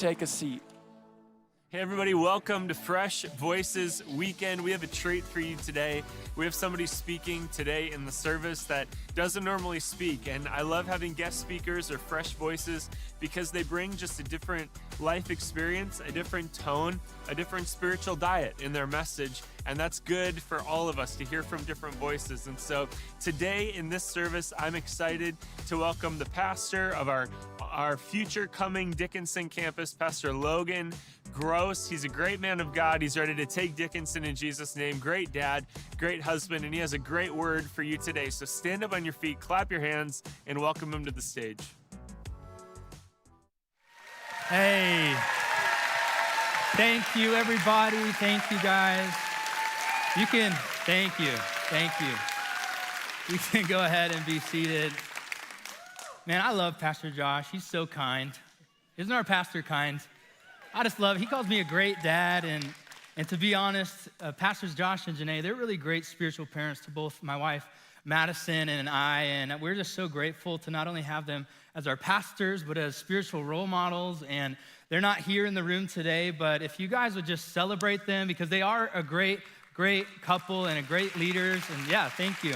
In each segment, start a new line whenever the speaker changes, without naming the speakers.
Take a seat.
Hey everybody, welcome to Fresh Voices Weekend. We have a treat for you today. We have somebody speaking today in the service that doesn't normally speak, and I love having guest speakers or fresh voices because they bring just a different life experience, a different tone, a different spiritual diet in their message, and that's good for all of us to hear from different voices. And so today in this service, I'm excited to welcome the pastor of our future coming Dickinson campus, Pastor Logan Gross. He's a great man of God. He's ready to take Dickinson in Jesus' name. Great dad, great husband, and he has a great word for you today. So stand up on your feet, clap your hands, and welcome him to the stage.
Hey, thank you, everybody. Thank you, guys. Thank you. You can go ahead and be seated. Man, I love Pastor Josh. He's so kind. Isn't our pastor kind? I just love, he calls me a great dad, and to be honest, Pastors Josh and Jenaye, they're really great spiritual parents to both my wife, Madison, and I, and we're just so grateful to not only have them as our pastors, but as spiritual role models, and they're not here in the room today, but if you guys would just celebrate them, because they are a great couple and a great leaders, and yeah, thank you.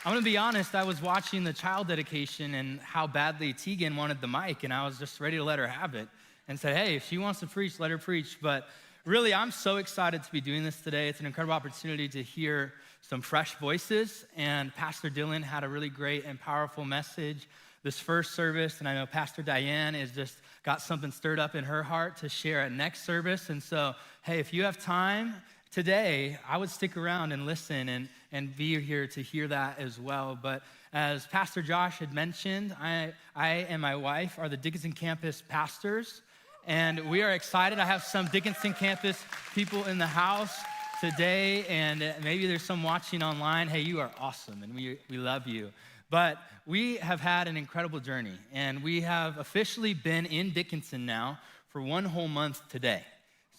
I'm gonna be honest, I was watching the child dedication and how badly Tegan wanted the mic, and I was just ready to let her have it and said, hey, if she wants to preach, let her preach. But really, I'm so excited to be doing this today. It's an incredible opportunity to hear some fresh voices, and Pastor Dylan had a really great and powerful message this first service, and I know Pastor Diane has just got something stirred up in her heart to share at next service. And so, hey, if you have time today, I would stick around and listen and be here to hear that as well. But as Pastor Josh had mentioned, I and my wife are the Dickinson campus pastors, and we are excited. I have some Dickinson campus people in the house today, and maybe there's some watching online. Hey, you are awesome, and we love you. But we have had an incredible journey, and we have officially been in Dickinson now for 1 whole month today.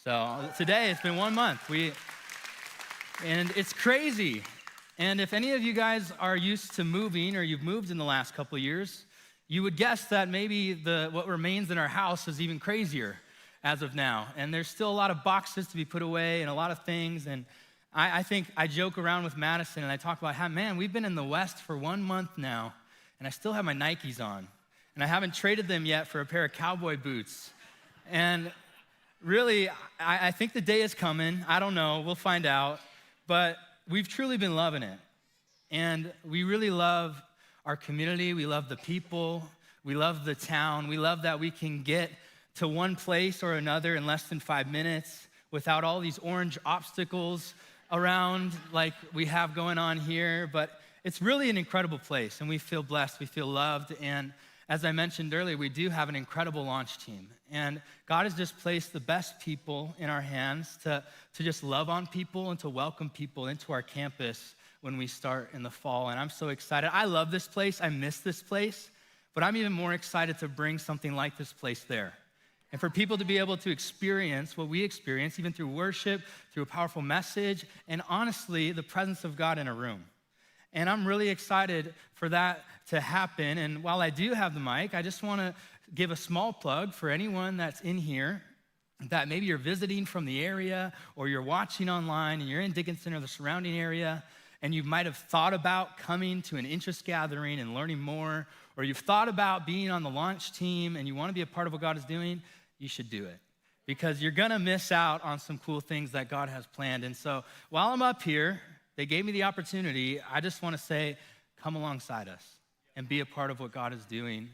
So today, it's been 1 month. And it's crazy. And if any of you guys are used to moving, or you've moved in the last couple of years, you would guess that maybe what remains in our house is even crazier as of now. And there's still a lot of boxes to be put away and a lot of things. And I think I joke around with Madison and I talk about how, man, we've been in the West for 1 month now, and I still have my Nikes on. And I haven't traded them yet for a pair of cowboy boots. And really, I think the day is coming. I don't know, we'll find out. But we've truly been loving it. And we really love our community. We love the people. We love the town. We love that we can get to one place or another in less than 5 minutes without all these orange obstacles around like we have going on here. But it's really an incredible place, and we feel blessed. We feel loved. And as I mentioned earlier, we do have an incredible launch team. And God has just placed the best people in our hands to just love on people and to welcome people into our campus when we start in the fall. And I'm so excited. I love this place. I miss this place. But I'm even more excited to bring something like this place there. And for people to be able to experience what we experience, even through worship, through a powerful message, and honestly, the presence of God in a room. And I'm really excited for that to happen. And while I do have the mic, I just want to give a small plug for anyone that's in here that maybe you're visiting from the area or you're watching online and you're in Dickinson or the surrounding area, and you might have thought about coming to an interest gathering and learning more, or you've thought about being on the launch team and you want to be a part of what God is doing, you should do it, because you're going to miss out on some cool things that God has planned. And so while I'm up here, they gave me the opportunity. I just want to say, come alongside us and be a part of what God is doing.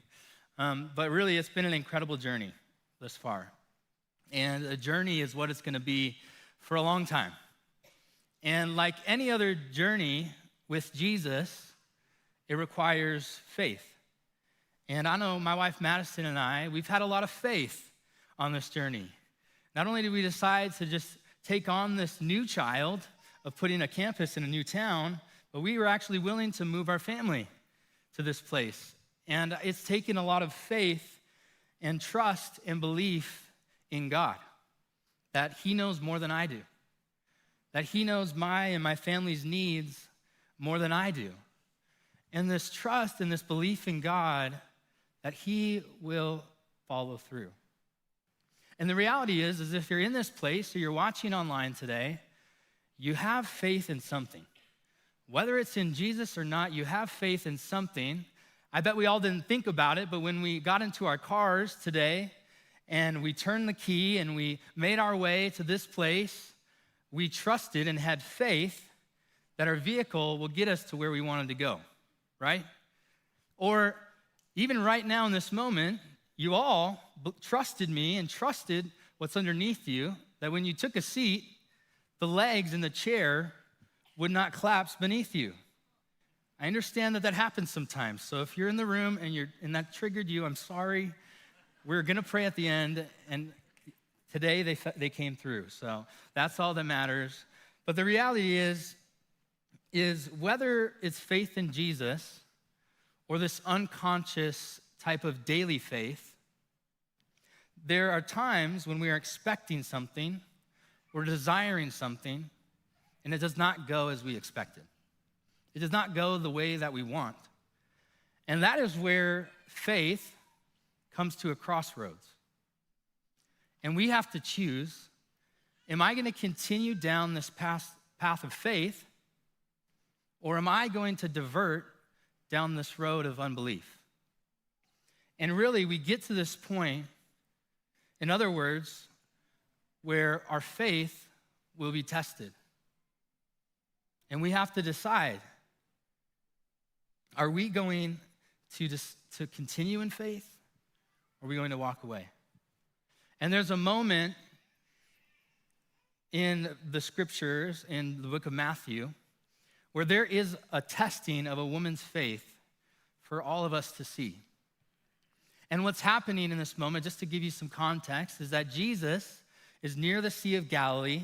But really, it's been an incredible journey thus far. And a journey is what it's going to be for a long time. And like any other journey with Jesus, it requires faith. And I know my wife Madison and I, we've had a lot of faith on this journey. Not only did we decide to just take on this new child of putting a campus in a new town, but we were actually willing to move our family to this place. And it's taken a lot of faith and trust and belief in God, that He knows more than I do, that He knows my and my family's needs more than I do. And this trust and this belief in God that he will follow through. And the reality is if you're in this place or you're watching online today, you have faith in something. Whether it's in Jesus or not, you have faith in something. I bet we all didn't think about it, but when we got into our cars today and we turned the key and we made our way to this place, we trusted and had faith that our vehicle will get us to where we wanted to go, right? Or even right now in this moment, you all trusted me and trusted what's underneath you, that when you took a seat, the legs in the chair would not collapse beneath you. I understand that happens sometimes. So if you're in the room and that triggered you, I'm sorry. We're gonna pray at the end, and today they came through. So that's all that matters. But the reality is whether it's faith in Jesus or this unconscious type of daily faith, there are times when we are expecting something, we're desiring something, and it does not go as we expected. It does not go the way that we want. And that is where faith comes to a crossroads. And we have to choose, am I going to continue down this path of faith, or am I going to divert down this road of unbelief? And really, we get to this point, in other words, where our faith will be tested. And we have to decide, are we going to continue in faith, or are we going to walk away? And there's a moment in the scriptures, in the book of Matthew, where there is a testing of a woman's faith for all of us to see. And what's happening in this moment, just to give you some context, is that Jesus is near the Sea of Galilee.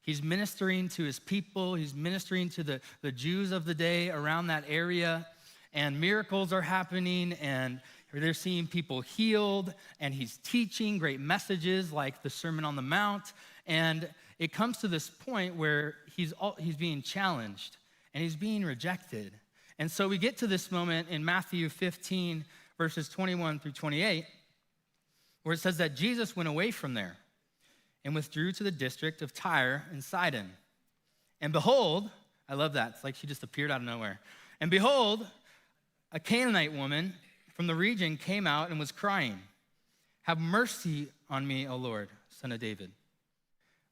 He's ministering to his people. He's ministering to the Jews of the day around that area. And miracles are happening, and they're seeing people healed, and he's teaching great messages like the Sermon on the Mount. And it comes to this point where he's being challenged, and he's being rejected. And so we get to this moment in Matthew 15, verses 21 through 28, where it says that Jesus went away from there and withdrew to the district of Tyre and Sidon. And behold, I love that. It's like she just appeared out of nowhere. And behold, a Canaanite woman from the region came out and was crying, "Have mercy on me, O Lord, Son of David.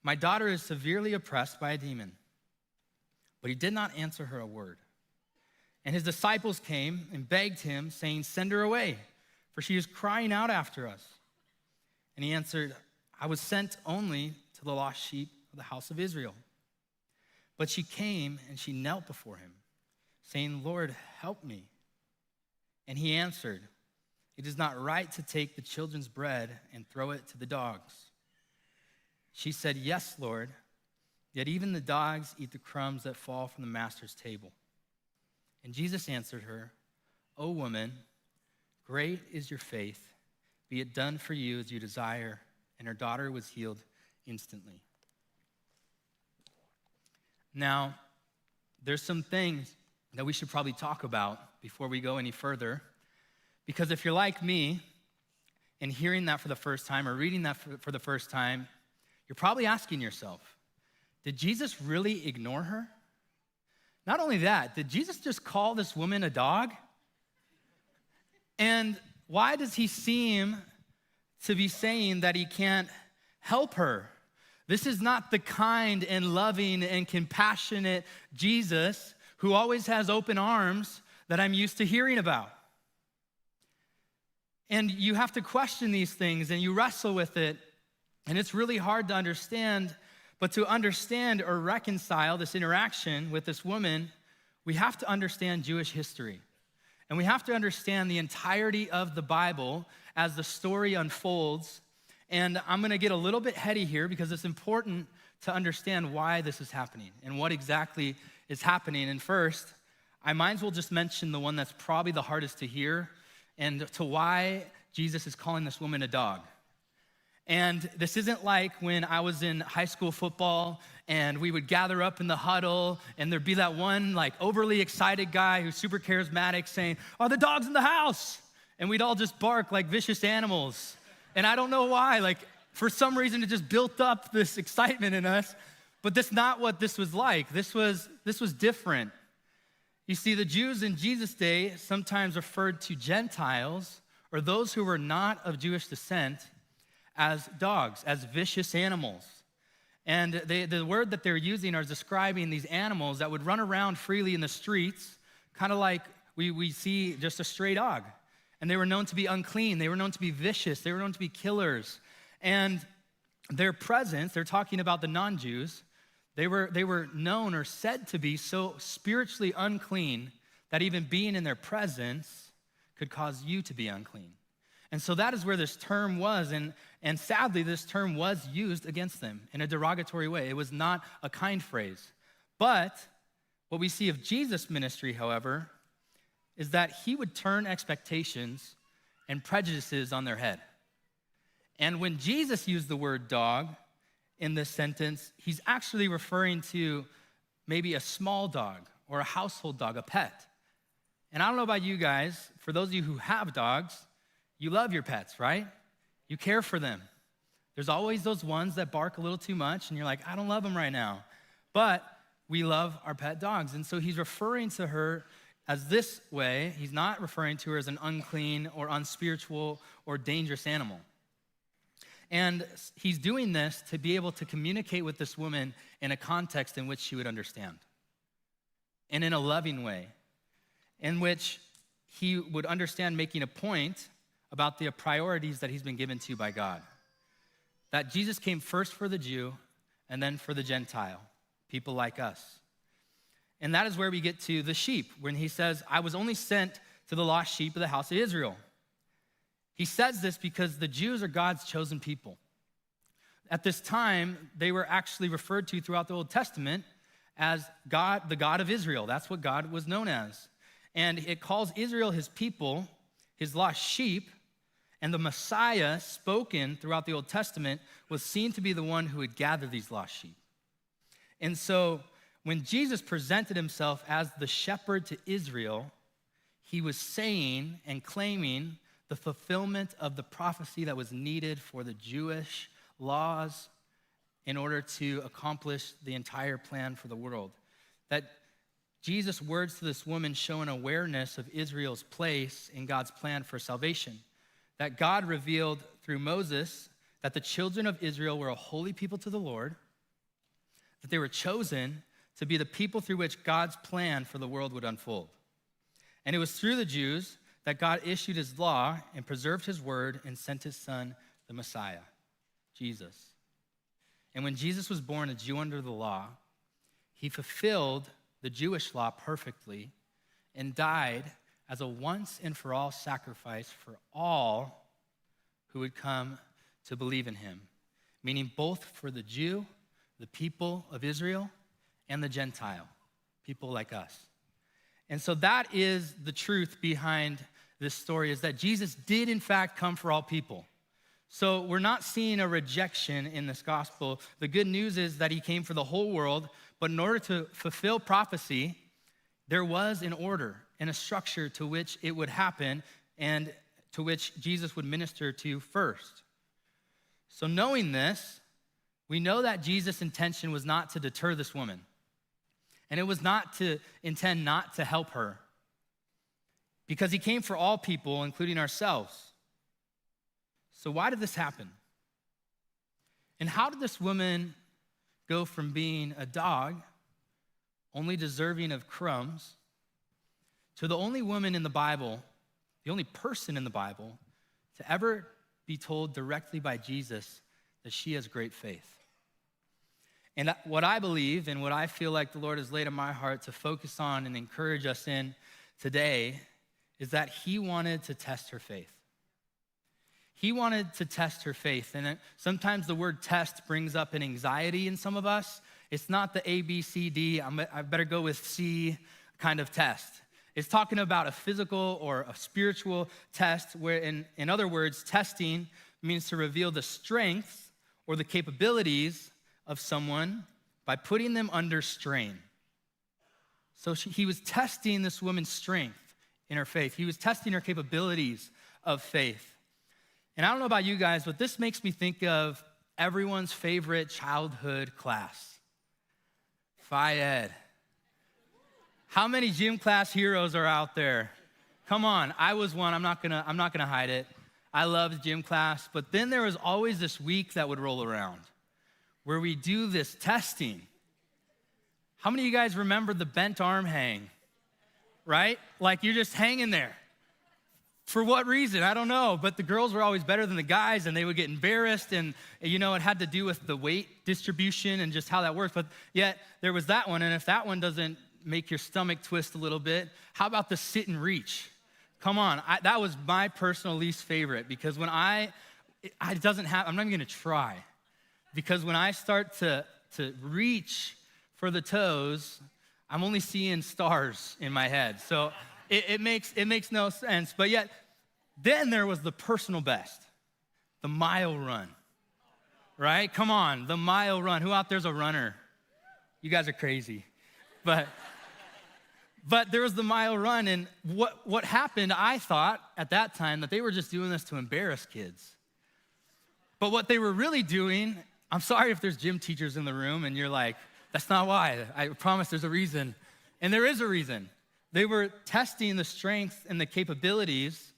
My daughter is severely oppressed by a demon." But he did not answer her a word. And his disciples came and begged him, saying, "Send her away, for she is crying out after us." And he answered, "I was sent only to the lost sheep of the house of Israel." But she came and she knelt before him, saying, "Lord, help me." And he answered, "It is not right to take the children's bread and throw it to the dogs." She said, "Yes, Lord, yet even the dogs eat the crumbs that fall from the master's table." And Jesus answered her, "O woman, great is your faith. Be it done for you as you desire." And her daughter was healed instantly. Now, there's some things that we should probably talk about before we go any further. Because if you're like me and hearing that for the first time or reading that for the first time, you're probably asking yourself, did Jesus really ignore her? Not only that, did Jesus just call this woman a dog? And why does he seem to be saying that he can't help her? This is not the kind and loving and compassionate Jesus who always has open arms that I'm used to hearing about. And you have to question these things and you wrestle with it, and it's really hard to understand. But to understand or reconcile this interaction with this woman, we have to understand Jewish history. And we have to understand the entirety of the Bible as the story unfolds. And I'm gonna get a little bit heady here because it's important to understand why this is happening and what exactly is happening. And first, I might as well just mention the one that's probably the hardest to hear, and to why Jesus is calling this woman a dog. And this isn't like when I was in high school football and we would gather up in the huddle and there'd be that one like overly excited guy who's super charismatic saying, "Are the dogs in the house?" and we'd all just bark like vicious animals. And I don't know why, like for some reason it just built up this excitement in us, but that's not what this was like. This was different. You see, the Jews in Jesus' day sometimes referred to Gentiles or those who were not of Jewish descent as dogs, as vicious animals. And the word that they're using are describing these animals that would run around freely in the streets, kind of like we see just a stray dog. And they were known to be unclean. They were known to be vicious. They were known to be killers. And their presence, they're talking about the non-Jews, they were known or said to be so spiritually unclean that even being in their presence could cause you to be unclean. And so that is where this term was, and sadly, this term was used against them in a derogatory way. It was not a kind phrase. But what we see of Jesus' ministry, however, is that he would turn expectations and prejudices on their head. And when Jesus used the word dog in this sentence, he's actually referring to maybe a small dog or a household dog, a pet. And I don't know about you guys, for those of you who have dogs, you love your pets, right? You care for them. There's always those ones that bark a little too much, and you're like, I don't love them right now. But we love our pet dogs. And so he's referring to her as this way. He's not referring to her as an unclean or unspiritual or dangerous animal. And he's doing this to be able to communicate with this woman in a context in which she would understand. And in a loving way, in which he would understand making a point about the priorities that he's been given to by God. That Jesus came first for the Jew and then for the Gentile, people like us. And that is where we get to the sheep, when he says, I was only sent to the lost sheep of the house of Israel. He says this because the Jews are God's chosen people. At this time, they were actually referred to throughout the Old Testament as God, the God of Israel. That's what God was known as. And it calls Israel his people, his lost sheep, and the Messiah spoken throughout the Old Testament was seen to be the one who would gather these lost sheep. And so when Jesus presented himself as the shepherd to Israel, he was saying and claiming the fulfillment of the prophecy that was needed for the Jewish laws in order to accomplish the entire plan for the world. That Jesus' words to this woman show an awareness of Israel's place in God's plan for salvation. That God revealed through Moses that the children of Israel were a holy people to the Lord, that they were chosen to be the people through which God's plan for the world would unfold. And it was through the Jews that God issued his law and preserved his word and sent his son, the Messiah, Jesus. And when Jesus was born a Jew under the law, he fulfilled the Jewish law perfectly and died as a once and for all sacrifice for all who would come to believe in him, meaning both for the Jew, the people of Israel, and the Gentile, people like us. And so that is the truth behind this story, is that Jesus did in fact come for all people. So we're not seeing a rejection in this gospel. The good news is that he came for the whole world, but in order to fulfill prophecy, there was an order and a structure to which it would happen and to which Jesus would minister to first. So knowing this, we know that Jesus' intention was not to deter this woman. And it was not to intend not to help her, because he came for all people, including ourselves. So why did this happen? And how did this woman go from being a dog, only deserving of crumbs, to the only woman in the Bible, the only person in the Bible, to ever be told directly by Jesus that she has great faith? And what I believe and what I feel like the Lord has laid on my heart to focus on and encourage us in today is that he wanted to test her faith. He wanted to test her faith. And sometimes the word test brings up an anxiety in some of us. It's not the A, B, C, D, I better go with C kind of test. It's talking about a physical or a spiritual test where, in other words, testing means to reveal the strengths or the capabilities of someone by putting them under strain. So he was testing this woman's strength in her faith. He was testing her capabilities of faith. And I don't know about you guys, but this makes me think of everyone's favorite childhood class, Phi Ed. How many gym class heroes are out there? Come on, I was one. I'm not gonna hide it. I loved gym class, but then there was always this week that would roll around where we do this testing. How many of you guys remember the bent arm hang? Right? Like you're just hanging there. For what reason? I don't know, but the girls were always better than the guys and they would get embarrassed and it had to do with the weight distribution and just how that works, but yet there was that one, and if that one doesn't make your stomach twist a little bit, how about the sit and reach? Come on, that was my personal least favorite because when I'm not even gonna try, because when I start to reach for the toes, I'm only seeing stars in my head. So it makes no sense. But yet, then there was the personal best, the mile run, right? Come on, the mile run. Who out there's a runner? You guys are crazy. But there was the mile run, and what happened, I thought at that time that they were just doing this to embarrass kids. But what they were really doing, I'm sorry if there's gym teachers in the room and you're like, that's not why. I promise there's a reason. And there is a reason. They were testing the strength and the capabilities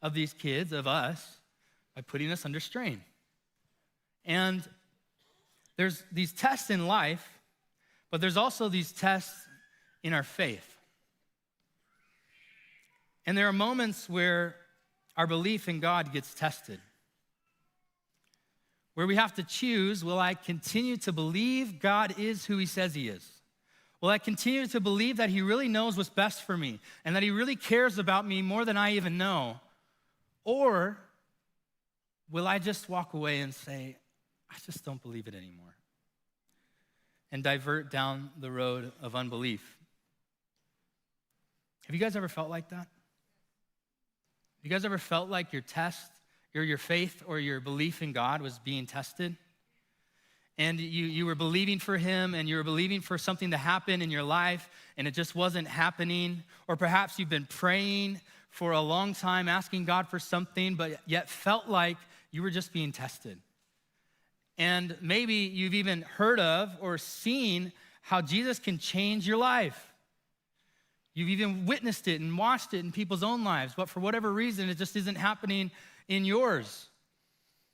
of these kids, of us, by putting us under strain. And there's these tests in life, but there's also these tests in our faith. And there are moments where our belief in God gets tested, where we have to choose, will I continue to believe God is who he says he is? Will I continue to believe that he really knows what's best for me and that he really cares about me more than I even know? Or will I just walk away and say, I just don't believe it anymore, and divert down the road of unbelief? Have you guys ever felt like that? You guys ever felt like your test, or your faith, or your belief in God was being tested? And you were believing for him, and you were believing for something to happen in your life, and it just wasn't happening. Or perhaps you've been praying for a long time, asking God for something, but yet felt like you were just being tested. And maybe you've even heard of or seen how Jesus can change your life. You've even witnessed it and watched it in people's own lives, but for whatever reason, it just isn't happening in yours.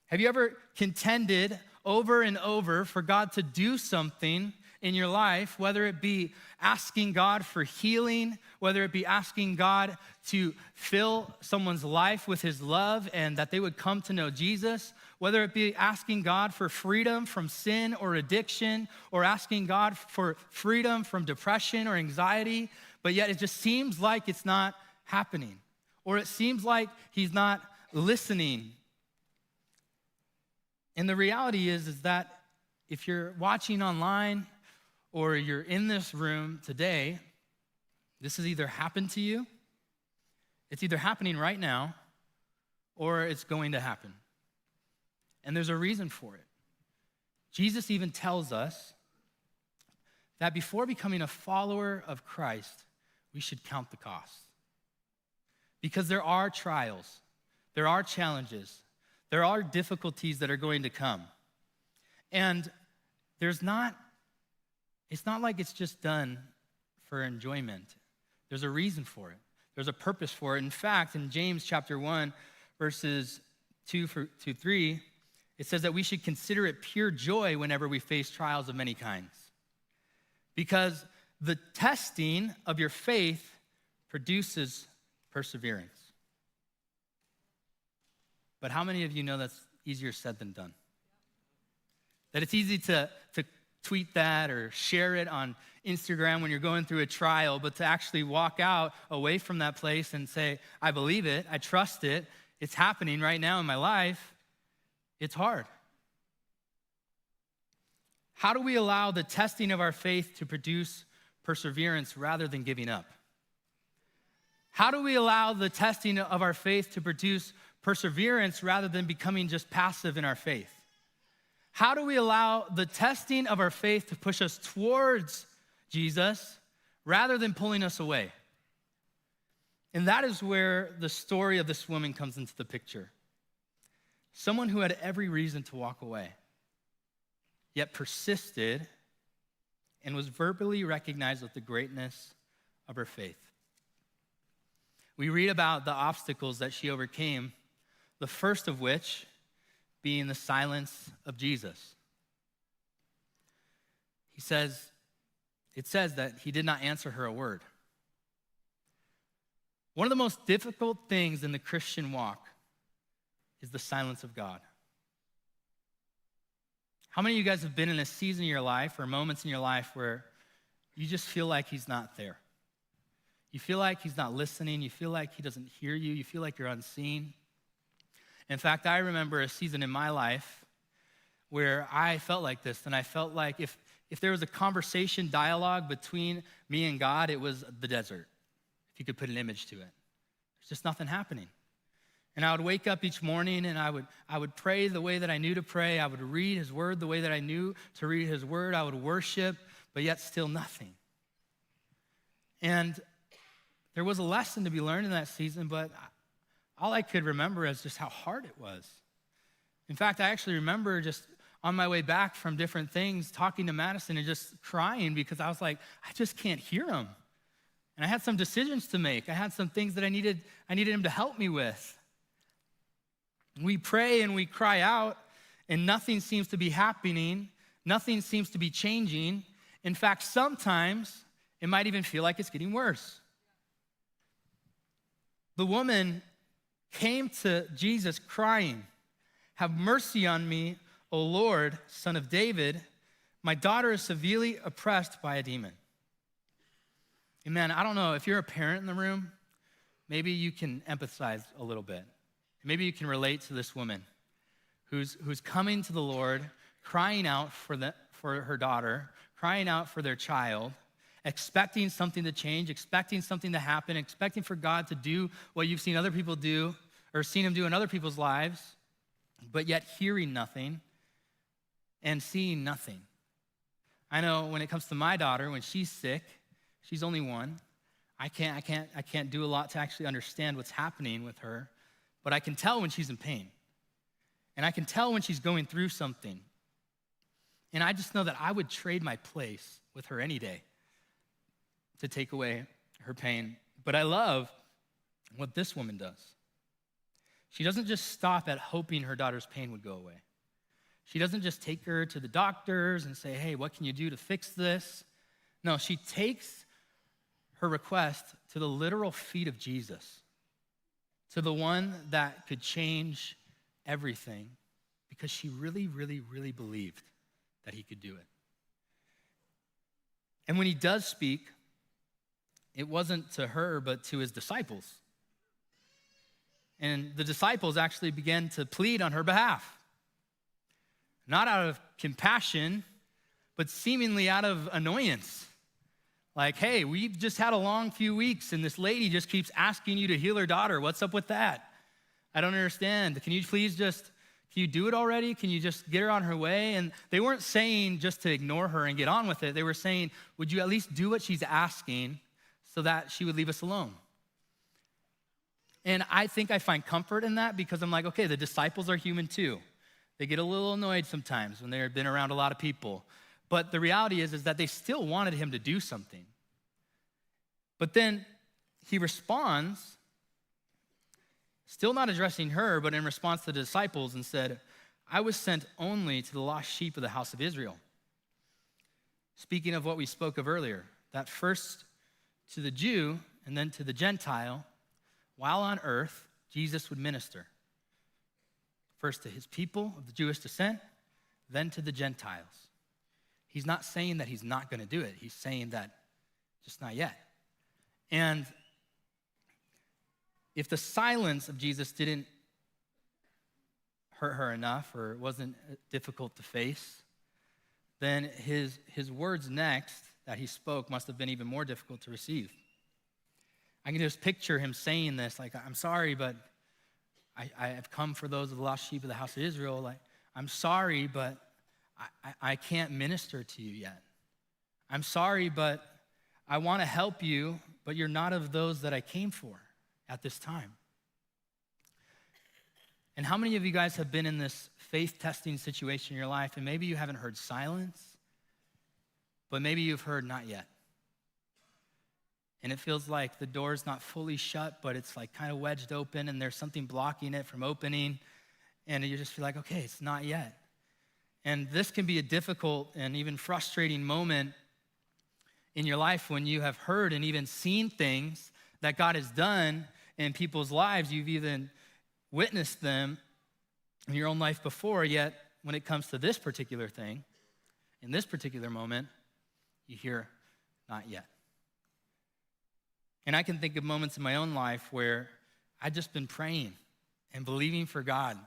Have you ever contended over and over for God to do something in your life, whether it be asking God for healing, whether it be asking God to fill someone's life with his love and that they would come to know Jesus, whether it be asking God for freedom from sin or addiction, or asking God for freedom from depression or anxiety, but yet it just seems like it's not happening, or it seems like he's not listening. And the reality is that if you're watching online or you're in this room today, this has either happened to you, it's either happening right now, or it's going to happen. And there's a reason for it. Jesus even tells us that before becoming a follower of Christ, we should count the cost. Because there are trials, there are challenges, there are difficulties that are going to come. And it's not like it's just done for enjoyment. There's a reason for it. There's a purpose for it. In fact, in James chapter 1, verses 2-3, it says that we should consider it pure joy whenever we face trials of many kinds. Because the testing of your faith produces perseverance. But how many of you know that's easier said than done? That it's easy to tweet that or share it on Instagram when you're going through a trial, but to actually walk out away from that place and say, I believe it, I trust it, it's happening right now in my life, it's hard. How do we allow the testing of our faith to produce perseverance rather than giving up? How do we allow the testing of our faith to produce perseverance rather than becoming just passive in our faith? How do we allow the testing of our faith to push us towards Jesus rather than pulling us away? And that is where the story of this woman comes into the picture. Someone who had every reason to walk away, yet persisted and was verbally recognized with the greatness of her faith. We read about the obstacles that she overcame, the first of which being the silence of Jesus. It says that he did not answer her a word. One of the most difficult things in the Christian walk is the silence of God. How many of you guys have been in a season in your life or moments in your life where you just feel like he's not there? You feel like he's not listening. You feel like he doesn't hear you. You feel like you're unseen. In fact, I remember a season in my life where I felt like this, and I felt like if there was a conversation, dialogue between me and God, it was the desert, if you could put an image to it. There's just nothing happening. And I would wake up each morning and I would pray the way that I knew to pray. I would read his word the way that I knew to read his word. I would worship, but yet still nothing. And there was a lesson to be learned in that season, but all I could remember is just how hard it was. In fact, I actually remember just on my way back from different things, talking to Madison and just crying because I was like, I just can't hear him. And I had some decisions to make. I had some things that I needed him to help me with. We pray and we cry out, and nothing seems to be happening. Nothing seems to be changing. In fact, sometimes it might even feel like it's getting worse. The woman came to Jesus crying, "Have mercy on me, O Lord, Son of David. My daughter is severely oppressed by a demon." Amen. I don't know, if you're a parent in the room, maybe you can empathize a little bit. Maybe you can relate to this woman who's coming to the Lord, crying out for her daughter, crying out for their child, expecting something to change, expecting something to happen, expecting for God to do what you've seen other people do or seen him do in other people's lives, but yet hearing nothing and seeing nothing. I know when it comes to my daughter, when she's sick, she's only one. I can't do a lot to actually understand what's happening with her, but I can tell when she's in pain. And I can tell when she's going through something. And I just know that I would trade my place with her any day to take away her pain. But I love what this woman does. She doesn't just stop at hoping her daughter's pain would go away. She doesn't just take her to the doctors and say, "Hey, what can you do to fix this?" No, she takes her request to the literal feet of Jesus, to the one that could change everything, because she really, really, really believed that he could do it. And when he does speak, it wasn't to her, but to his disciples. And the disciples actually began to plead on her behalf. Not out of compassion, but seemingly out of annoyance. Like, "Hey, we've just had a long few weeks, and this lady just keeps asking you to heal her daughter. What's up with that? I don't understand. Can you do it already? Can you just get her on her way?" And they weren't saying just to ignore her and get on with it. They were saying, "Would you at least do what she's asking so that she would leave us alone?" And I think I find comfort in that, because I'm like, okay, the disciples are human too. They get a little annoyed sometimes when they've been around a lot of people. But the reality is that they still wanted him to do something. But then he responds, still not addressing her, but in response to the disciples, and said, "I was sent only to the lost sheep of the house of Israel." Speaking of what we spoke of earlier, that first to the Jew and then to the Gentile, while on earth, Jesus would minister. First to his people of the Jewish descent, then to the Gentiles. He's not saying that he's not going to do it. He's saying that just not yet. And if the silence of Jesus didn't hurt her enough, or it wasn't difficult to face, then his words next that he spoke must have been even more difficult to receive. I can just picture him saying this, like, "I'm sorry, but I have come for those of the lost sheep of the house of Israel. Like, I'm sorry, but I can't minister to you yet. I'm sorry, but I want to help you, but you're not of those that I came for." at this time. And how many of you guys have been in this faith testing situation in your life, and maybe you haven't heard silence, but maybe you've heard not yet. And it feels like the door's not fully shut, but it's like kind of wedged open, and there's something blocking it from opening, and you just feel like, okay, it's not yet. And this can be a difficult and even frustrating moment in your life when you have heard and even seen things that God has done in people's lives. You've even witnessed them in your own life before, yet when it comes to this particular thing, in this particular moment, you hear, not yet. And I can think of moments in my own life where I've just been praying and believing for God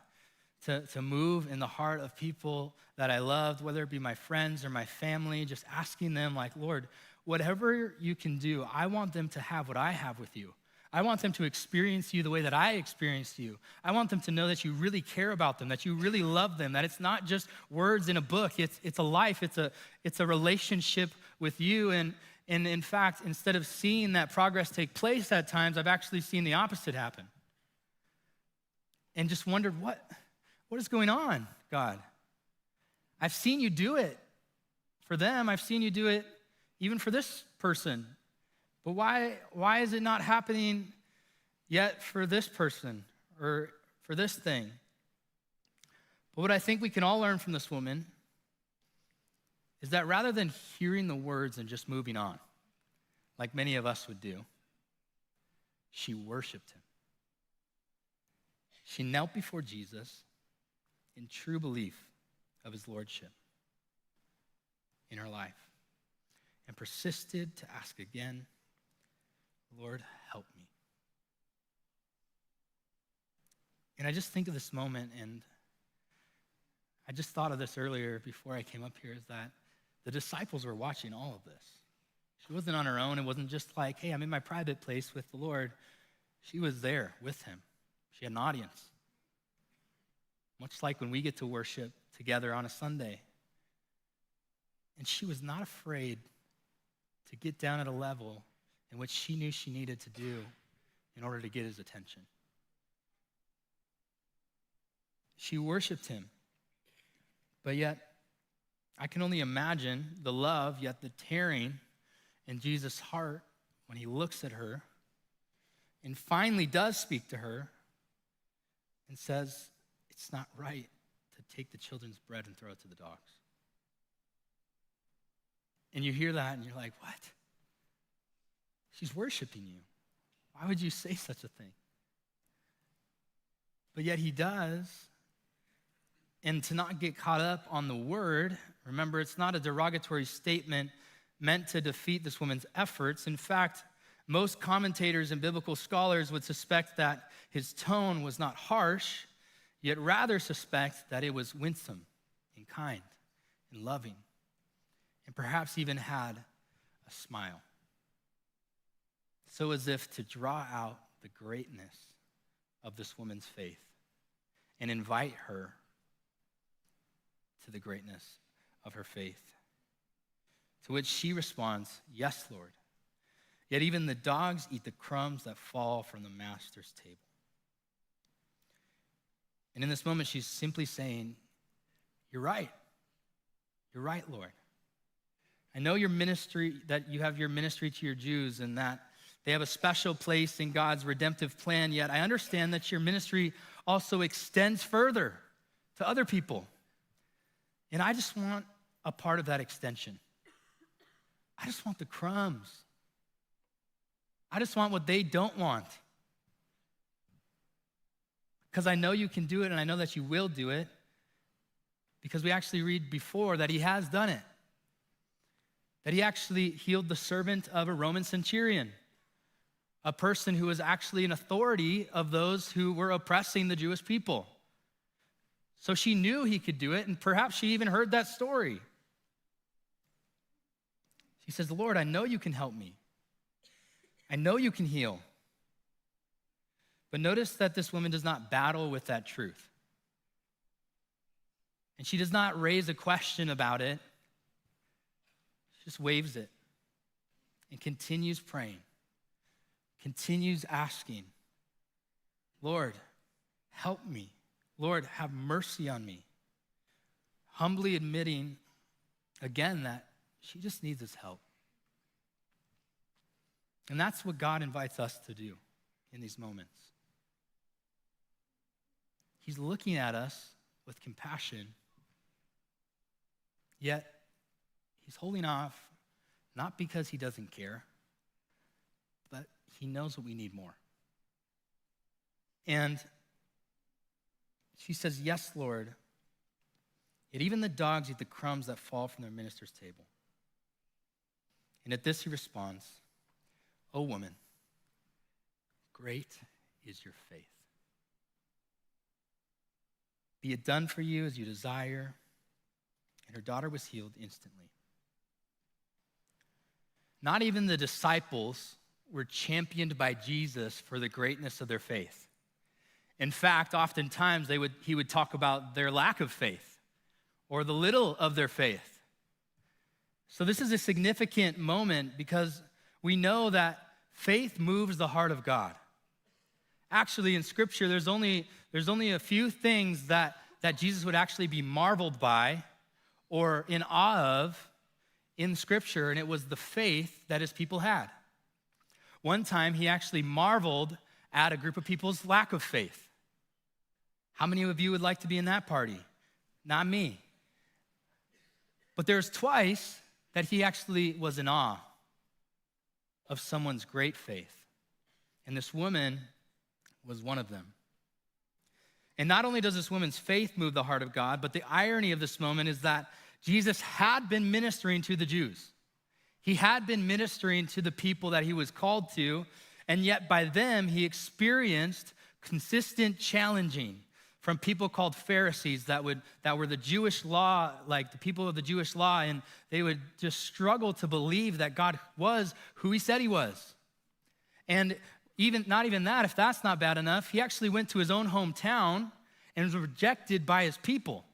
to move in the heart of people that I loved, whether it be my friends or my family, just asking them like, Lord, whatever you can do, I want them to have what I have with you. I want them to experience you the way that I experienced you. I want them to know that you really care about them, that you really love them, that it's not just words in a book, it's a life, it's a relationship with you. And in fact, instead of seeing that progress take place at times, I've actually seen the opposite happen. And just wondered, what is going on, God? I've seen you do it for them. I've seen you do it even for this person. But why is it not happening yet for this person or for this thing? But what I think we can all learn from this woman is that rather than hearing the words and just moving on, like many of us would do, she worshiped him. She knelt before Jesus in true belief of his lordship in her life and persisted to ask again, Lord, help me. And I just think of this moment, and I just thought of this earlier before I came up here, is that the disciples were watching all of this. She wasn't on her own. It wasn't just like, hey, I'm in my private place with the Lord. She was there with him. She had an audience. Much like when we get to worship together on a Sunday. And she was not afraid to get down at a level in which she knew she needed to do in order to get his attention. She worshiped him. But yet, I can only imagine the love, yet the tearing in Jesus' heart when he looks at her and finally does speak to her and says, it's not right to take the children's bread and throw it to the dogs. And you hear that and you're like, what? She's worshiping you. Why would you say such a thing? But yet he does. And to not get caught up on the word, remember, it's not a derogatory statement meant to defeat this woman's efforts. In fact, most commentators and biblical scholars would suspect that his tone was not harsh, yet rather suspect that it was winsome and kind and loving, and perhaps even had a smile. So as if to draw out the greatness of this woman's faith and invite her to the greatness of her faith. To which she responds, yes, Lord. Yet even the dogs eat the crumbs that fall from the master's table. And in this moment, she's simply saying, you're right. You're right, Lord. I know your ministry, that you have your ministry to your Jews and that they have a special place in God's redemptive plan, yet I understand that your ministry also extends further to other people. And I just want a part of that extension. I just want the crumbs. I just want what they don't want. Because I know you can do it, and I know that you will do it, because we actually read before that he has done it. That he actually healed the servant of a Roman centurion, a person who was actually an authority of those who were oppressing the Jewish people. So she knew he could do it, and perhaps she even heard that story. She says, Lord, I know you can help me. I know you can heal. But notice that this woman does not battle with that truth. And she does not raise a question about it. She just waves it and continues praying, continues asking, Lord, help me. Lord, have mercy on me. Humbly admitting again that she just needs his help. And that's what God invites us to do in these moments. He's looking at us with compassion, yet he's holding off, not because he doesn't care, but he knows what we need more. And she says, yes, Lord. Yet even the dogs eat the crumbs that fall from their minister's table. And at this he responds, O woman, great is your faith. Be it done for you as you desire. And her daughter was healed instantly. Not even the disciples were championed by Jesus for the greatness of their faith. In fact, oftentimes he would talk about their lack of faith or the little of their faith. So this is a significant moment because we know that faith moves the heart of God. Actually, in Scripture, there's only a few things that Jesus would actually be marveled by or in awe of in Scripture, and it was the faith that his people had. One time, he actually marveled at a group of people's lack of faith. How many of you would like to be in that party? Not me. But there's twice that he actually was in awe of someone's great faith. And this woman was one of them. And not only does this woman's faith move the heart of God, but the irony of this moment is that Jesus had been ministering to the Jews. He had been ministering to the people that he was called to, and yet by them he experienced consistent challenging from people called Pharisees that were the Jewish law, like the people of the Jewish law, and they would just struggle to believe that God was who he said he was. And not even that, if that's not bad enough, he actually went to his own hometown and was rejected by his people.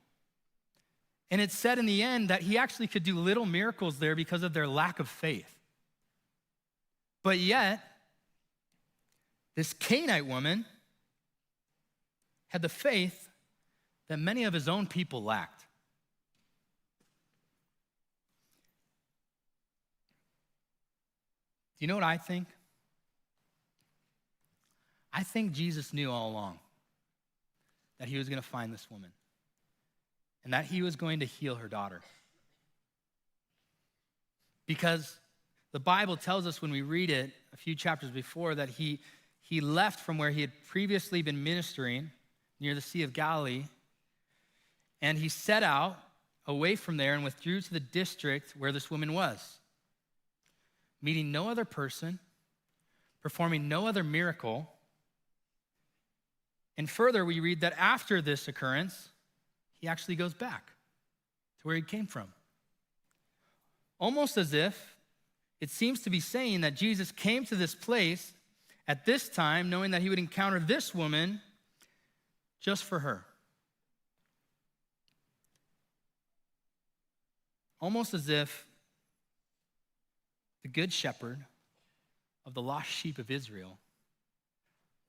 And it's said in the end that he actually could do little miracles there because of their lack of faith. But yet, this Canaanite woman had the faith that many of his own people lacked. Do you know what I think? I think Jesus knew all along that he was going to find this woman and that he was going to heal her daughter. Because the Bible tells us when we read it a few chapters before that he left from where he had previously been ministering near the Sea of Galilee, and he set out away from there and withdrew to the district where this woman was, meeting no other person, performing no other miracle. And further, we read that after this occurrence, he actually goes back to where he came from. Almost as if it seems to be saying that Jesus came to this place at this time, knowing that he would encounter this woman just for her. Almost as if the good shepherd of the lost sheep of Israel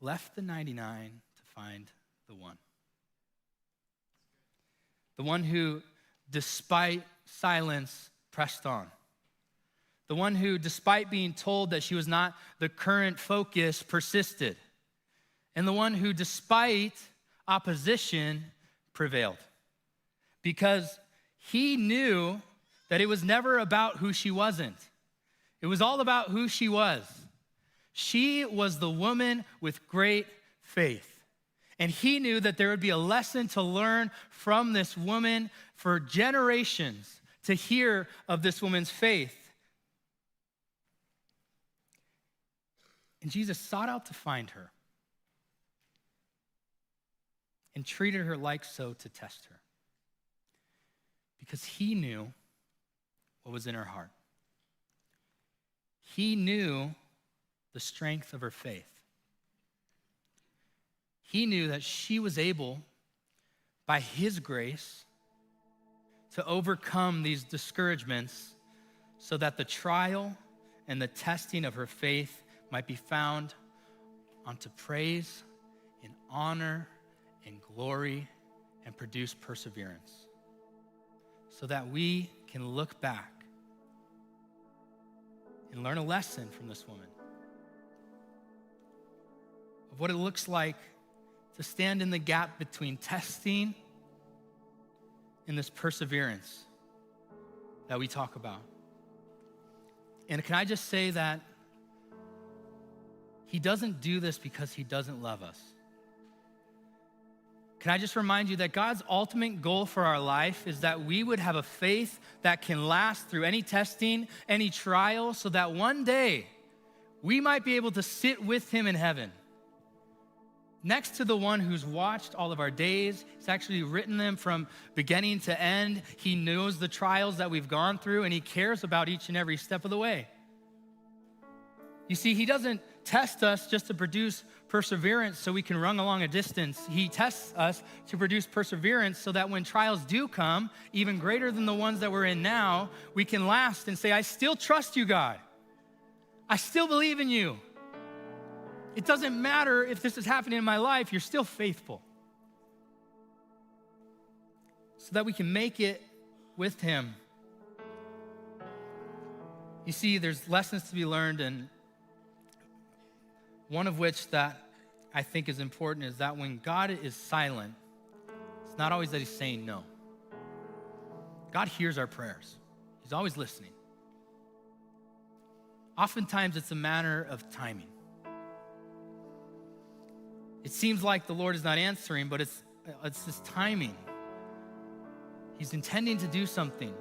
left the 99 to find the one. The one who, despite silence, pressed on. The one who, despite being told that she was not the current focus, persisted. And the one who, despite opposition, prevailed. Because he knew that it was never about who she wasn't. It was all about who she was. She was the woman with great faith. And he knew that there would be a lesson to learn from this woman for generations to hear of this woman's faith. And Jesus sought out to find her and treated her like so to test her, because he knew what was in her heart. He knew the strength of her faith. He knew that she was able, by his grace, to overcome these discouragements so that the trial and the testing of her faith might be found unto praise in honor and glory and produce perseverance, so that we can look back and learn a lesson from this woman of what it looks like to stand in the gap between testing and this perseverance that we talk about. And can I just say that he doesn't do this because he doesn't love us. Can I just remind you that God's ultimate goal for our life is that we would have a faith that can last through any testing, any trial, so that one day we might be able to sit with him in heaven, next to the one who's watched all of our days. He's actually written them from beginning to end. He knows the trials that we've gone through, and he cares about each and every step of the way. You see, he doesn't test us just to produce perseverance so we can run along a distance. He tests us to produce perseverance so that when trials do come, even greater than the ones that we're in now, we can last and say, I still trust you, God. I still believe in you. It doesn't matter if this is happening in my life, you're still faithful. So that we can make it with him. You see, there's lessons to be learned, and one of which that I think is important is that when God is silent, it's not always that he's saying no. God hears our prayers. He's always listening. Oftentimes it's a matter of timing. It seems like the Lord is not answering, but it's this timing. He's intending to do something.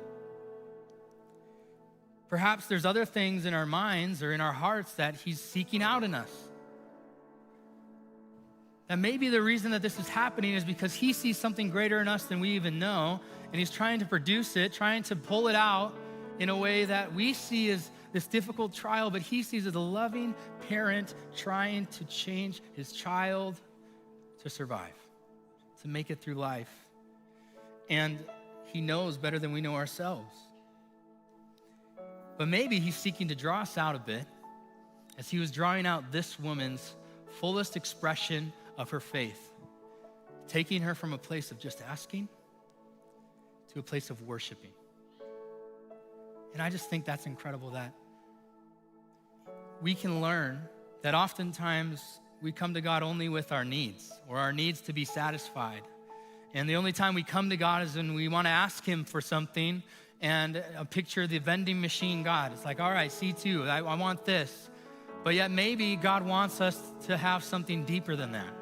Perhaps there's other things in our minds or in our hearts that he's seeking out in us. That maybe the reason that this is happening is because he sees something greater in us than we even know, and he's trying to produce it, trying to pull it out in a way that we see as this difficult trial, but he sees as a loving parent trying to change his child to survive, to make it through life. And he knows better than we know ourselves. But maybe he's seeking to draw us out a bit as he was drawing out this woman's fullest expression of her faith, taking her from a place of just asking to a place of worshiping. And I just think that's incredible that we can learn that oftentimes we come to God only with our needs or our needs to be satisfied. And the only time we come to God is when we want to ask him for something, and picture the vending machine God. It's like, all right, C2, I want this. But yet maybe God wants us to have something deeper than that.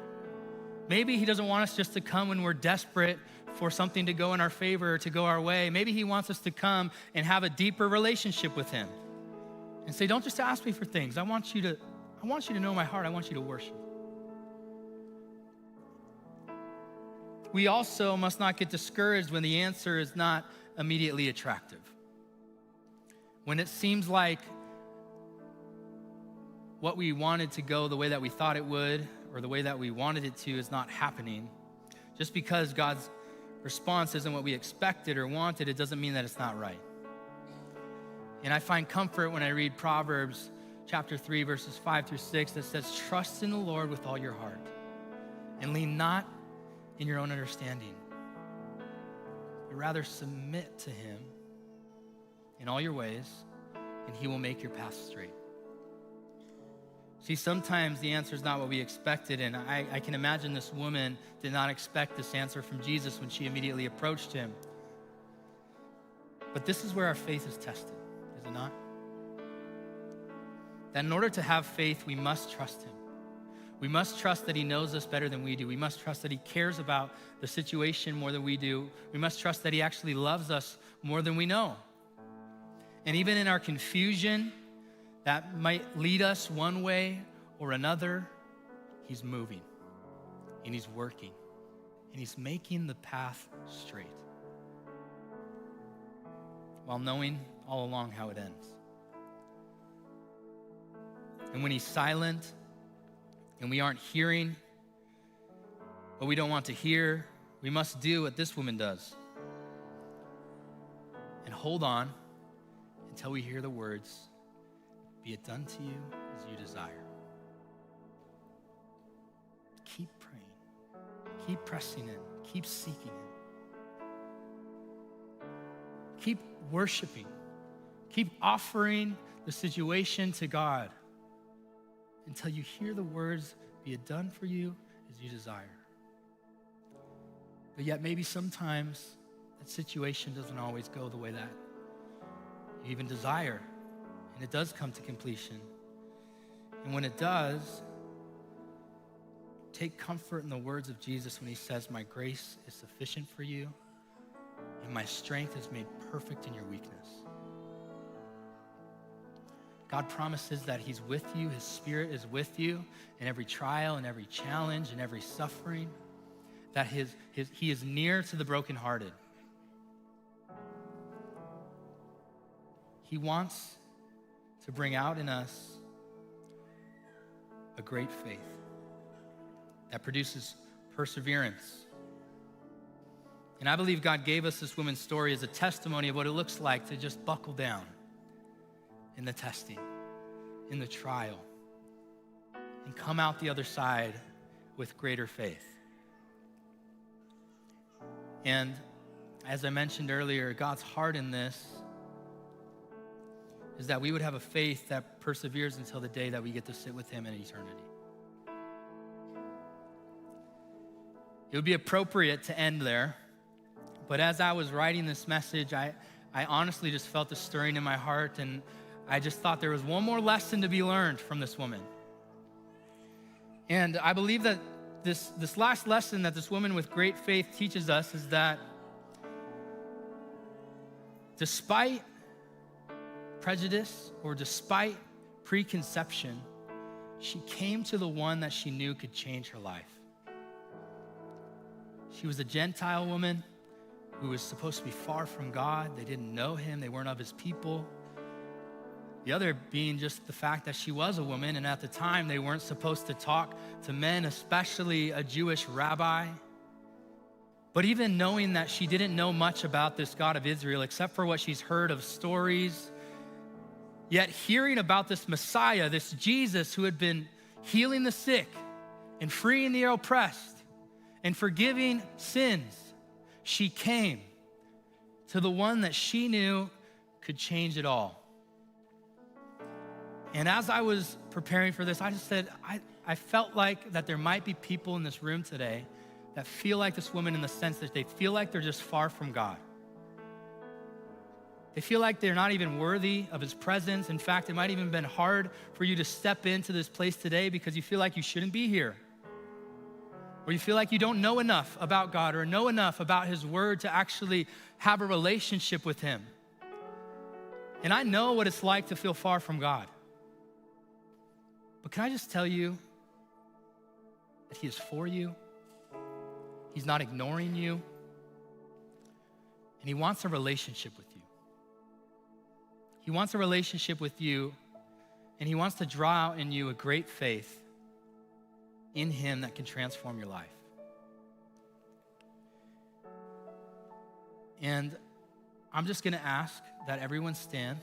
Maybe he doesn't want us just to come when we're desperate for something to go in our favor or to go our way. Maybe he wants us to come and have a deeper relationship with him and say, don't just ask me for things. I want you to know my heart. I want you to worship. We also must not get discouraged when the answer is not immediately attractive. When it seems like what we wanted to go the way that we thought it would, or the way that we wanted it to, is not happening. Just because God's response isn't what we expected or wanted, it doesn't mean that it's not right. And I find comfort when I read Proverbs chapter 3, verses 5 through 6, that says, trust in the Lord with all your heart and lean not in your own understanding, but rather submit to him in all your ways, and he will make your path straight. See, sometimes the answer is not what we expected, and I can imagine this woman did not expect this answer from Jesus when she immediately approached him. But this is where our faith is tested, is it not? That in order to have faith, we must trust him. We must trust that he knows us better than we do. We must trust that he cares about the situation more than we do. We must trust that he actually loves us more than we know. And even in our confusion, that might lead us one way or another, he's moving and he's working and he's making the path straight while knowing all along how it ends. And when he's silent and we aren't hearing what we don't want to hear, we must do what this woman does and hold on until we hear the words, "Be it done to you as you desire." keep praying. Keep pressing in. Keep seeking Him. Keep worshiping. Keep offering the situation to God until you hear the words, "Be it done for you as you desire." But yet maybe sometimes that situation doesn't always go the way that you even desire, and it does come to completion. And when it does, take comfort in the words of Jesus when He says, "My grace is sufficient for you, and my strength is made perfect in your weakness." God promises that He's with you, His Spirit is with you in every trial and every challenge and every suffering, that He is near to the brokenhearted. He wants to bring out in us a great faith that produces perseverance. And I believe God gave us this woman's story as a testimony of what it looks like to just buckle down in the testing, in the trial, and come out the other side with greater faith. And as I mentioned earlier, God's heart in this is that we would have a faith that perseveres until the day that we get to sit with Him in eternity. It would be appropriate to end there, but as I was writing this message, I honestly just felt the stirring in my heart, and I just thought there was one more lesson to be learned from this woman. And I believe that this last lesson that this woman with great faith teaches us is that despite prejudice or despite preconception, she came to the one that she knew could change her life. She was a Gentile woman who was supposed to be far from God. They didn't know Him. They weren't of His people. The other being just the fact that she was a woman, and at the time they weren't supposed to talk to men, especially a Jewish rabbi. But even knowing that she didn't know much about this God of Israel except for what she's heard of stories, yet hearing about this Messiah, this Jesus who had been healing the sick and freeing the oppressed and forgiving sins, she came to the one that she knew could change it all. And as I was preparing for this, I just said, I felt like that there might be people in this room today that feel like this woman in the sense that they feel like they're just far from God. They feel like they're not even worthy of His presence. In fact, it might even been hard for you to step into this place today because you feel like you shouldn't be here. Or you feel like you don't know enough about God or know enough about His word to actually have a relationship with Him. And I know what it's like to feel far from God. But can I just tell you that He is for you? He's not ignoring you. And He wants a relationship with you. He wants a relationship with you, and He wants to draw out in you a great faith in Him that can transform your life. And I'm just gonna ask that everyone stand.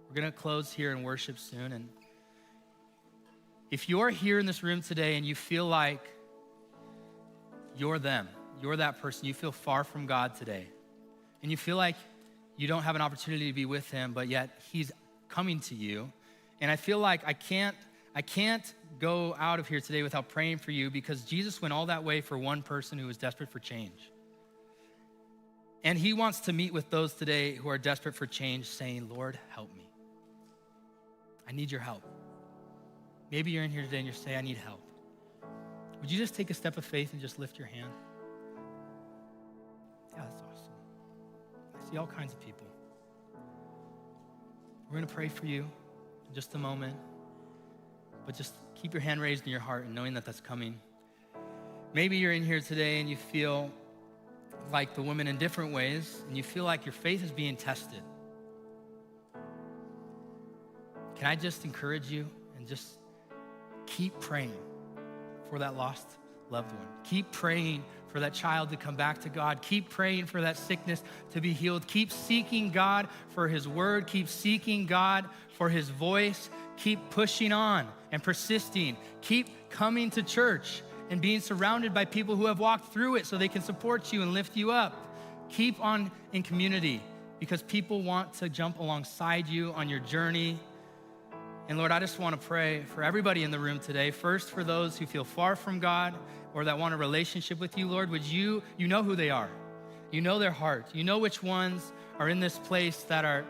We're gonna close here and worship soon. And if you're here in this room today and you feel like you're them, you're that person, you feel far from God today, and you feel like you don't have an opportunity to be with Him, but yet He's coming to you, and I feel like I can't go out of here today without praying for you, because Jesus went all that way for one person who was desperate for change. And He wants to meet with those today who are desperate for change, saying, "Lord, help me. I need your help." Maybe you're in here today and you're saying, "I need help." Would you just take a step of faith and just lift your hand? Yeah, that's awesome. I see all kinds of people. We're gonna pray for you in just a moment, but just keep your hand raised in your heart and knowing that that's coming. Maybe you're in here today and you feel like the women in different ways, and you feel like your faith is being tested. Can I just encourage you and just keep praying for that lost loved one. Keep praying for that child to come back to God. Keep praying for that sickness to be healed. Keep seeking God for His word. Keep seeking God for His voice. Keep pushing on and persisting. Keep coming to church and being surrounded by people who have walked through it so they can support you and lift you up. Keep on in community because people want to jump alongside you on your journey. And Lord, I just want to pray for everybody in the room today. First, for those who feel far from God or that want a relationship with you, Lord, would you know who they are. You know their heart. You know which ones are in this place that are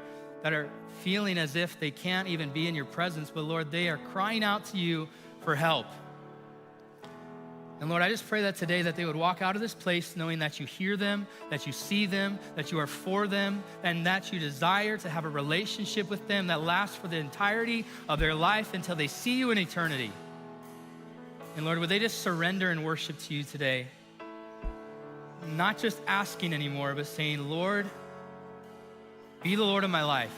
feeling as if they can't even be in your presence. But Lord, they are crying out to you for help. And Lord, I just pray that today that they would walk out of this place knowing that you hear them, that you see them, that you are for them, and that you desire to have a relationship with them that lasts for the entirety of their life until they see you in eternity. And Lord, would they just surrender and worship to you today? Not just asking anymore, but saying, Lord, be the Lord of my life.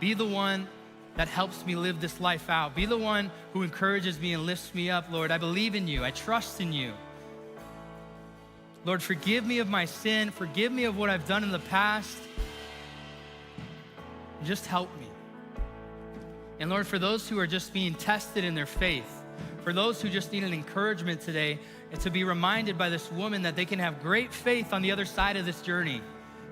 Be the one that helps me live this life out. Be the one who encourages me and lifts me up, Lord. I believe in you. I trust in you. Lord, forgive me of my sin. Forgive me of what I've done in the past. Just help me. And Lord, for those who are just being tested in their faith, for those who just need an encouragement today, and to be reminded by this woman that they can have great faith on the other side of this journey.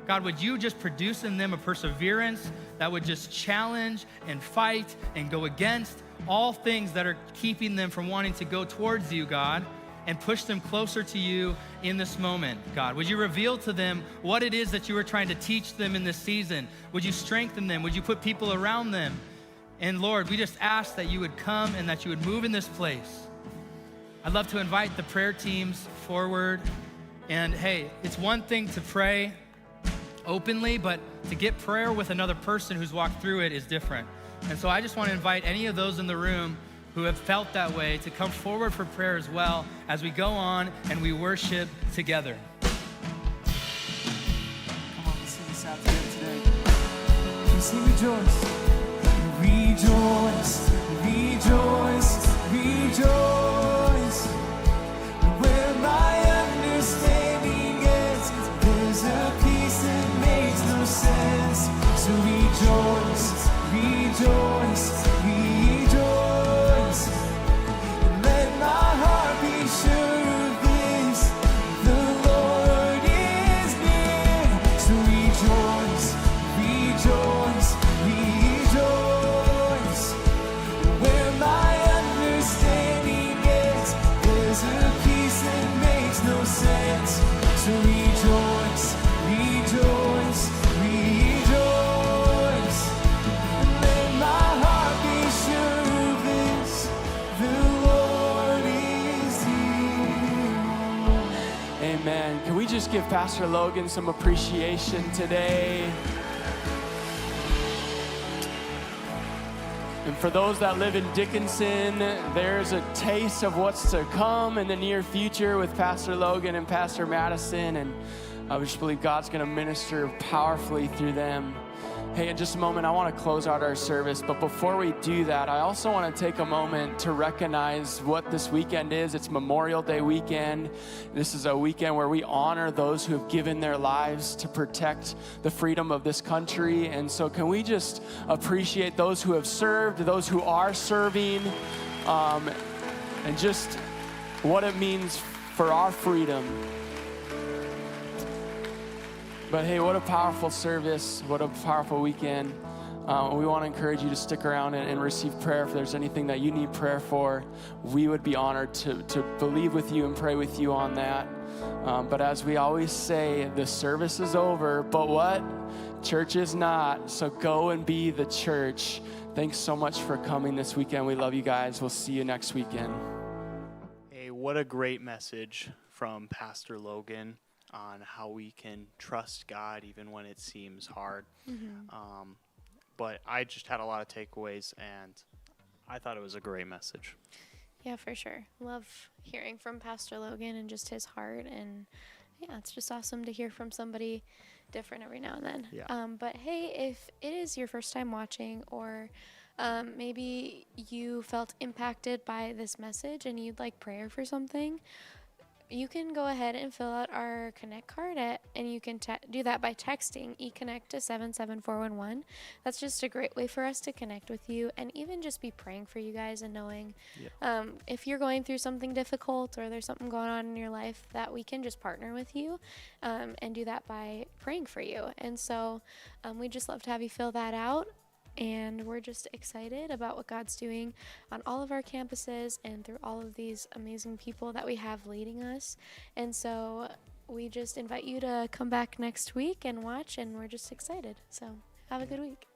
God, would you just produce in them a perseverance that would just challenge and fight and go against all things that are keeping them from wanting to go towards you, God, and push them closer to you in this moment, God. Would you reveal to them what it is that you are trying to teach them in this season? Would you strengthen them? Would you put people around them? And Lord, we just ask that you would come and that you would move in this place. I'd love to invite the prayer teams forward. And hey, it's one thing to pray openly, but to get prayer with another person who's walked through it is different. And so I just want to invite any of those in the room who have felt that way to come forward for prayer as well as we go on and we worship together.
Come on, let's sing this out together today. Can you sing rejoice? Rejoice, rejoice, rejoice. Where my understanding ends, there's a peace that makes no sense. So rejoice, rejoice, rejoice. And let my heart be sure of this, the Lord is near. So rejoice, rejoice, rejoice. Where my understanding ends, there's a peace that makes no sense. So rejoice, rejoice, rejoice. And let my heart be sure of this, the Lord is here. Amen. Can we just give Pastor Logan some appreciation today? And for those that live in Dickinson, there's a taste of what's to come in the near future with Pastor Logan and Pastor Madison. And I just believe God's going to minister powerfully through them. Hey, in just a moment, I want to close out our service. But before we do that, I also want to take a moment to recognize what this weekend is. It's Memorial Day weekend. This is a weekend where we honor those who have given their lives to protect the freedom of this country. And so can we just appreciate those who have served, those who are serving, and just what it means for our freedom. But hey, what a powerful service. What a powerful weekend. We want to encourage you to stick around and receive prayer. If there's anything that you need prayer for, we would be honored to believe with you and pray with you on that. But as we always say, the service is over, but what? Church is not. So go and be the church. Thanks so much for coming this weekend. We love you guys. We'll see you next weekend.
Hey, what a great message from Pastor Logan on how we can trust God even when it seems hard. But I just had a lot of takeaways, and I thought it was a great message.
Yeah, for sure. Love hearing from Pastor Logan and just his heart. And yeah, it's just awesome to hear from somebody different every now and then.
Yeah.
But hey, if it is your first time watching, or maybe you felt impacted by this message and you'd like prayer for something, you can go ahead and fill out our Connect card and you can do that by texting eConnect to 77411. That's just a great way for us to connect with you and even just be praying for you guys and knowing if you're going through something difficult or there's something going on in your life, that we can just partner with you and do that by praying for you. And so we'd just love to have you fill that out. And we're just excited about what God's doing on all of our campuses and through all of these amazing people that we have leading us. And so we just invite you to come back next week and watch, and we're just excited. So have a good week.